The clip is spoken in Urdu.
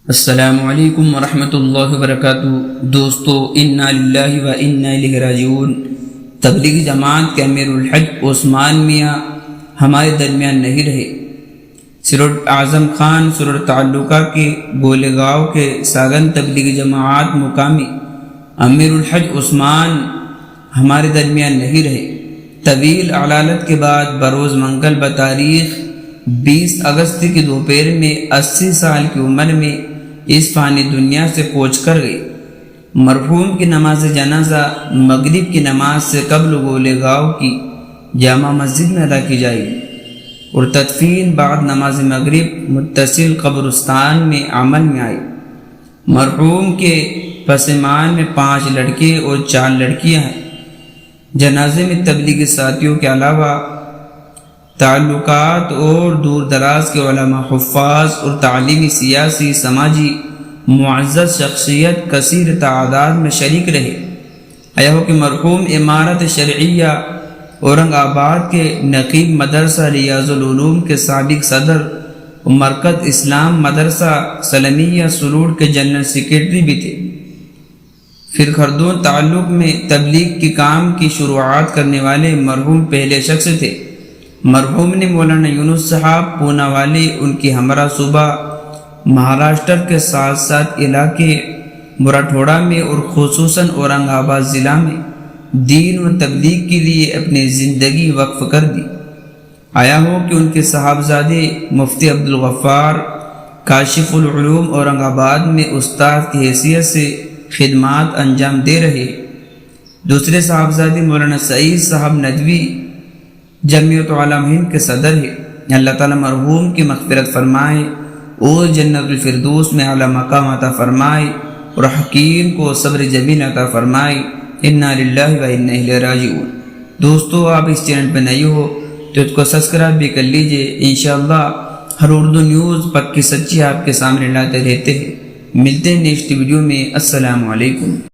السلام علیکم ورحمۃ اللہ وبرکاتہ۔ دوستو، انا للہ و انا الیہ راجعون۔ تبلیغی جماعت کے امیر الحج عثمان میاں ہمارے درمیان نہیں رہے۔ سرور اعظم خان سرور تعلقہ کے گولیگاؤں کے ساگن تبلیغی جماعت مقامی امیر الحج عثمان ہمارے درمیان نہیں رہے۔ طویل علالت کے بعد بروز منگل بتاریخ 20 اگست کی دوپہر میں 80 سال کی عمر میں اس فانی دنیا سے کوچ کر گئی۔ مرحوم کی نماز جنازہ مغرب کی نماز سے قبل گولیگاؤں کی جامع مسجد میں ادا کی جائے گی اور تدفین بعد نماز مغرب متصل قبرستان میں عمل میں آئی۔ مرحوم کے پسمان میں 5 لڑکے اور 4 لڑکیاں ہیں۔ جنازے میں تبلیغی ساتھیوں کے علاوہ تعلقات اور دور دراز کے علماء، حفاظ اور تعلیمی، سیاسی، سماجی معزز شخصیت کثیر تعداد میں شریک رہے۔ آیا ہو کہ مرحوم امارت شرعیہ اورنگ آباد کے نقیب مدرسہ ریاض العلوم کے سابق صدر و مرکز اسلام مدرسہ سلمیہ سلوڑ کے جنرل سیکریٹری بھی تھے۔ پھر خردون تعلق میں تبلیغ کی کام کی شروعات کرنے والے مرحوم پہلے شخص تھے۔ مرحوم نے مولانا یونس صاحب پونا والے ان کی ہمراہ صوبہ مہاراشٹر کے ساتھ ساتھ علاقے مراٹھواڑہ میں اور خصوصاً اورنگ آباد ضلع میں دین و تبلیغ کے لیے اپنی زندگی وقف کر دی۔ آیا ہو کہ ان کے صاحبزادے مفتی عبدالغفار کاشف العلوم اورنگ آباد میں استاد کی حیثیت سے خدمات انجام دے رہے۔ دوسرے صاحبزادے مولانا سعید صاحب ندوی جمعیت علماء ہند کے صدر ہے۔ اللہ تعالیٰ مرحوم کی مغفرت فرمائے اور جنت الفردوس میں اعلیٰ مقام عطا فرمائے اور حکیم کو صبر جمیل عطا فرمائے۔ انا للہ و انا الیہ راجعون۔ دوستو، آپ اس چینل پہ نئے ہو تو اس کو سبسکرائب بھی کر لیجئے۔ انشاءاللہ ہر اردو نیوز پکی سچی آپ کے سامنے لاتے رہتے ہیں۔ ملتے ہیں نیکسٹ ویڈیو میں۔ السلام علیکم۔